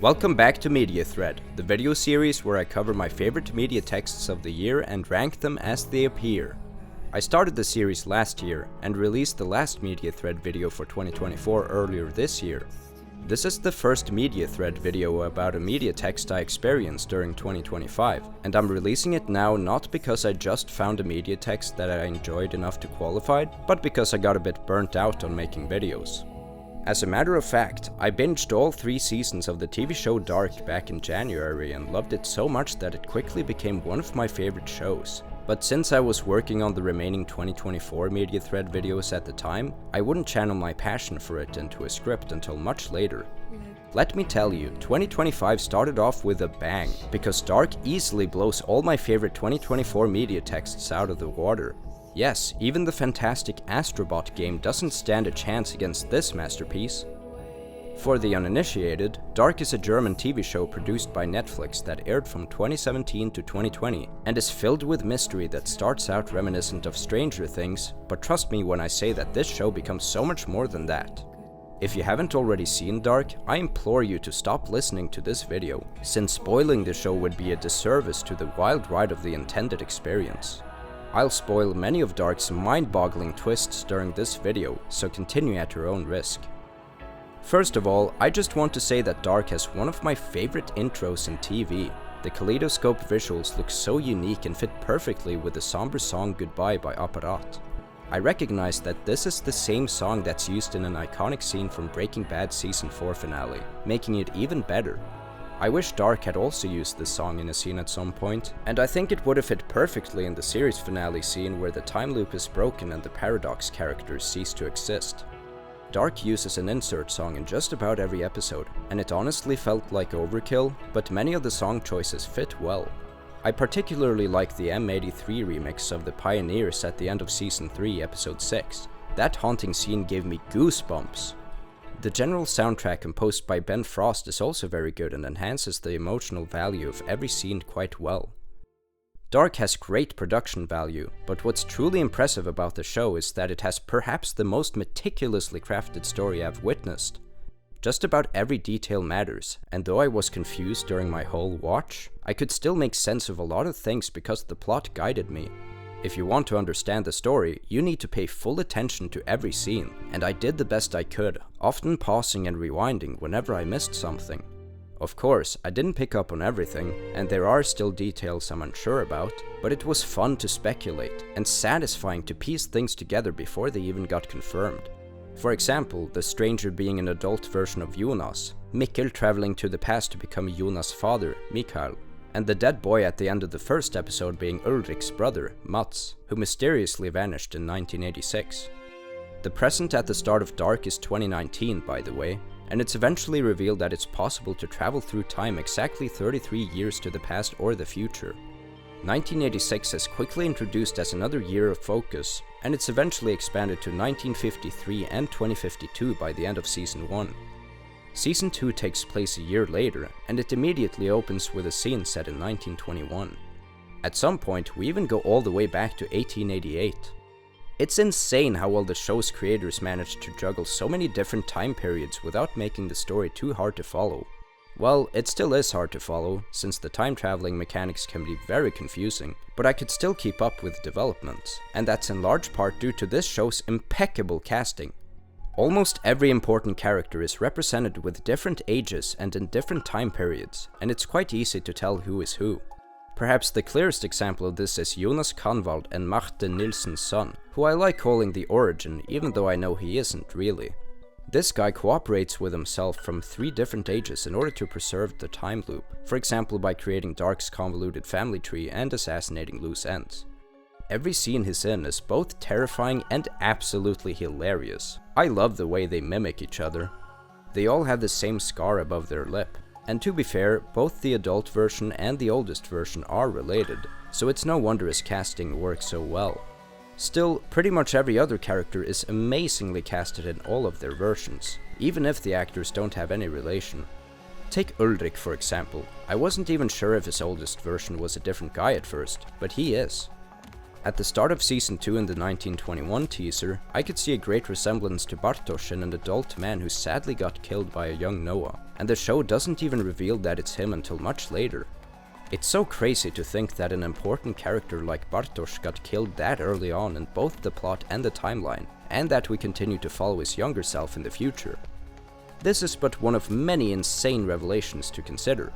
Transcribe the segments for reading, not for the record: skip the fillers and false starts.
Welcome back to Media Thread, the video series where I cover my favorite media texts of the year and rank them as they appear. I started the series last year and released the last Media Thread video for 2024 earlier this year. This is the first Media Thread video about a media text I experienced during 2025, and I'm releasing it now not because I just found a media text that I enjoyed enough to qualify, but because I got a bit burnt out on making videos. As a matter of fact, I binged all 3 seasons of the TV show Dark back in January and loved it so much that it quickly became one of my favorite shows. But since I was working on the remaining 2024 Media Thread videos at the time, I wouldn't channel my passion for it into a script until much later. Let me tell you, 2025 started off with a bang, because Dark easily blows all my favorite 2024 media texts out of the water. Yes, even the fantastic Astrobot game doesn't stand a chance against this masterpiece. For the uninitiated, Dark is a German TV show produced by Netflix that aired from 2017 to 2020 and is filled with mystery that starts out reminiscent of Stranger Things, but trust me when I say that this show becomes so much more than that. If you haven't already seen Dark, I implore you to stop listening to this video, since spoiling the show would be a disservice to the wild ride of the intended experience. I'll spoil many of Dark's mind-boggling twists during this video, so continue at your own risk. First of all, I just want to say that Dark has one of my favorite intros in TV. The kaleidoscope visuals look so unique and fit perfectly with the somber song Goodbye by Apparat. I recognize that this is the same song that's used in an iconic scene from Breaking Bad Season 4 finale, making it even better. I wish Dark had also used this song in a scene at some point, and I think it would have fit perfectly in the series finale scene where the time loop is broken and the paradox characters cease to exist. Dark uses an insert song in just about every episode, and it honestly felt like overkill, but many of the song choices fit well. I particularly like the M83 remix of The Pioneers at the end of Season 3, Episode 6. That haunting scene gave me goosebumps. The general soundtrack composed by Ben Frost is also very good and enhances the emotional value of every scene quite well. Dark has great production value, but what's truly impressive about the show is that it has perhaps the most meticulously crafted story I've witnessed. Just about every detail matters, and though I was confused during my whole watch, I could still make sense of a lot of things because the plot guided me. If you want to understand the story, you need to pay full attention to every scene, and I did the best I could, often pausing and rewinding whenever I missed something. Of course, I didn't pick up on everything, and there are still details I'm unsure about, but it was fun to speculate, and satisfying to piece things together before they even got confirmed. For example, the stranger being an adult version of Jonas, Mikkel traveling to the past to become Jonas' father, Mikael, and the dead boy at the end of the first episode being Ulrik's brother, Mats, who mysteriously vanished in 1986. The present at the start of Dark is 2019, by the way, and it's eventually revealed that it's possible to travel through time exactly 33 years to the past or the future. 1986 is quickly introduced as another year of focus, and it's eventually expanded to 1953 and 2052 by the end of Season 1. Season 2 takes place a year later, and it immediately opens with a scene set in 1921. At some point, we even go all the way back to 1888. It's insane how well the show's creators managed to juggle so many different time periods without making the story too hard to follow. Well, it still is hard to follow, since the time-traveling mechanics can be very confusing, but I could still keep up with developments, and that's in large part due to this show's impeccable casting. Almost every important character is represented with different ages and in different time periods, and it's quite easy to tell who is who. Perhaps the clearest example of this is Jonas Kanwald and Marte Nilsson's son, who I like calling the Origin, even though I know he isn't really. This guy cooperates with himself from 3 different ages in order to preserve the time loop, for example by creating Dark's convoluted family tree and assassinating loose ends. Every scene he's in is both terrifying and absolutely hilarious. I love the way they mimic each other. They all have the same scar above their lip, and to be fair, both the adult version and the oldest version are related, so it's no wonder his casting works so well. Still, pretty much every other character is amazingly casted in all of their versions, even if the actors don't have any relation. Take Ulrik for example. I wasn't even sure if his oldest version was a different guy at first, but he is. At the start of Season 2 in the 1921 teaser, I could see a great resemblance to Bartosz, an adult man who sadly got killed by a young Noah, and the show doesn't even reveal that it's him until much later. It's so crazy to think that an important character like Bartosz got killed that early on in both the plot and the timeline, and that we continue to follow his younger self in the future. This is but one of many insane revelations to consider.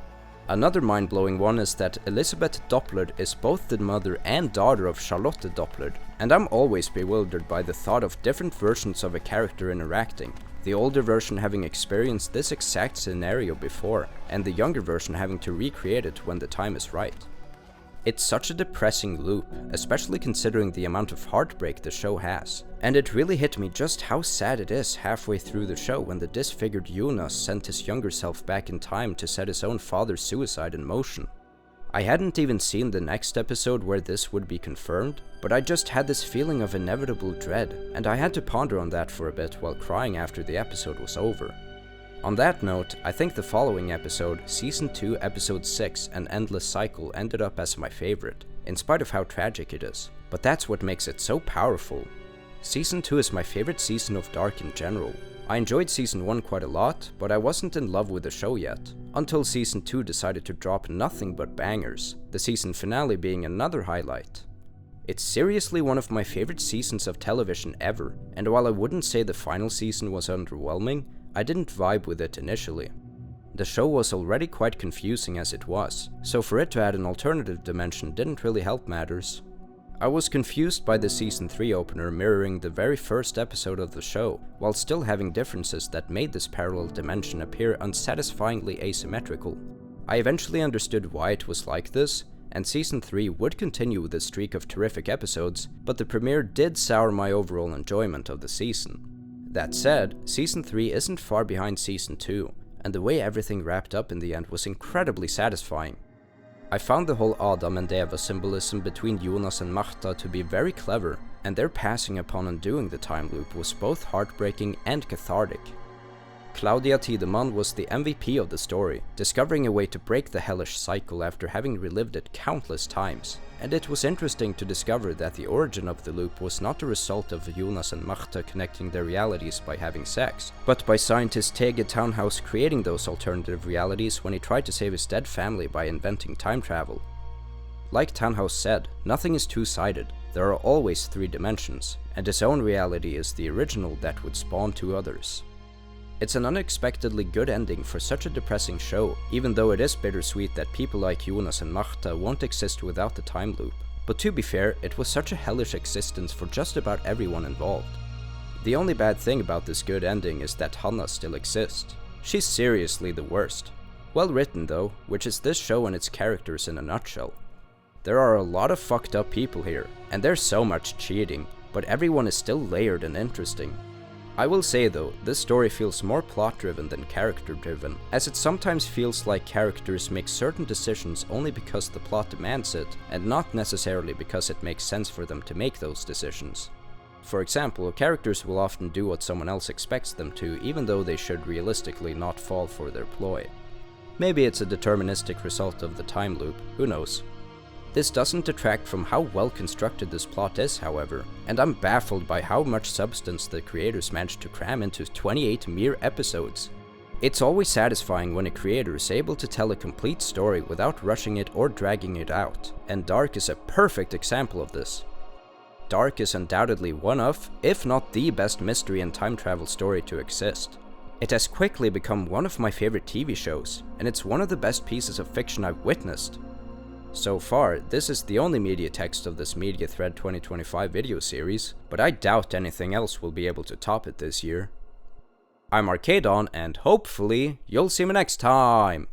Another mind-blowing one is that Elisabeth Doppler is both the mother and daughter of Charlotte Doppler, and I'm always bewildered by the thought of different versions of a character interacting, the older version having experienced this exact scenario before, and the younger version having to recreate it when the time is right. It's such a depressing loop, especially considering the amount of heartbreak the show has, and it really hit me just how sad it is halfway through the show when the disfigured Jonas sent his younger self back in time to set his own father's suicide in motion. I hadn't even seen the next episode where this would be confirmed, but I just had this feeling of inevitable dread, and I had to ponder on that for a bit while crying after the episode was over. On that note, I think the following episode, Season 2 Episode 6, An Endless Cycle, ended up as my favorite, in spite of how tragic it is, but that's what makes it so powerful. Season 2 is my favorite season of Dark in general. I enjoyed Season 1 quite a lot, but I wasn't in love with the show yet, until Season 2 decided to drop nothing but bangers, the season finale being another highlight. It's seriously one of my favorite seasons of television ever, and while I wouldn't say the final season was underwhelming, I didn't vibe with it initially. The show was already quite confusing as it was, so for it to add an alternative dimension didn't really help matters. I was confused by the Season 3 opener mirroring the very first episode of the show, while still having differences that made this parallel dimension appear unsatisfyingly asymmetrical. I eventually understood why it was like this, and Season 3 would continue with a streak of terrific episodes, but the premiere did sour my overall enjoyment of the season. That said, Season 3 isn't far behind Season 2, and the way everything wrapped up in the end was incredibly satisfying. I found the whole Adam and Eva symbolism between Jonas and Marta to be very clever, and their passing upon undoing the time loop was both heartbreaking and cathartic. Claudia Tiedemann was the MVP of the story, discovering a way to break the hellish cycle after having relived it countless times. And it was interesting to discover that the origin of the loop was not a result of Jonas and Marta connecting their realities by having sex, but by scientist T.G. Townhouse creating those alternative realities when he tried to save his dead family by inventing time travel. Like Townhouse said, nothing is two-sided, there are always three dimensions, and his own reality is the original that would spawn two others. It's an unexpectedly good ending for such a depressing show, even though it is bittersweet that people like Jonas and Marta won't exist without the time loop. But to be fair, it was such a hellish existence for just about everyone involved. The only bad thing about this good ending is that Hannah still exists. She's seriously the worst. Well written though, which is this show and its characters in a nutshell. There are a lot of fucked up people here, and there's so much cheating, but everyone is still layered and interesting. I will say though, this story feels more plot-driven than character-driven, as it sometimes feels like characters make certain decisions only because the plot demands it, and not necessarily because it makes sense for them to make those decisions. For example, characters will often do what someone else expects them to, even though they should realistically not fall for their ploy. Maybe it's a deterministic result of the time loop, who knows. This doesn't detract from how well constructed this plot is, however, and I'm baffled by how much substance the creators managed to cram into 28 mere episodes. It's always satisfying when a creator is able to tell a complete story without rushing it or dragging it out, and Dark is a perfect example of this. Dark is undoubtedly one of, if not the best mystery and time travel story to exist. It has quickly become one of my favorite TV shows, and it's one of the best pieces of fiction I've witnessed. So far, this is the only media text of this Media Thread 2025 video series, but I doubt anything else will be able to top it this year. I'm Arcadon, and hopefully, you'll see me next time!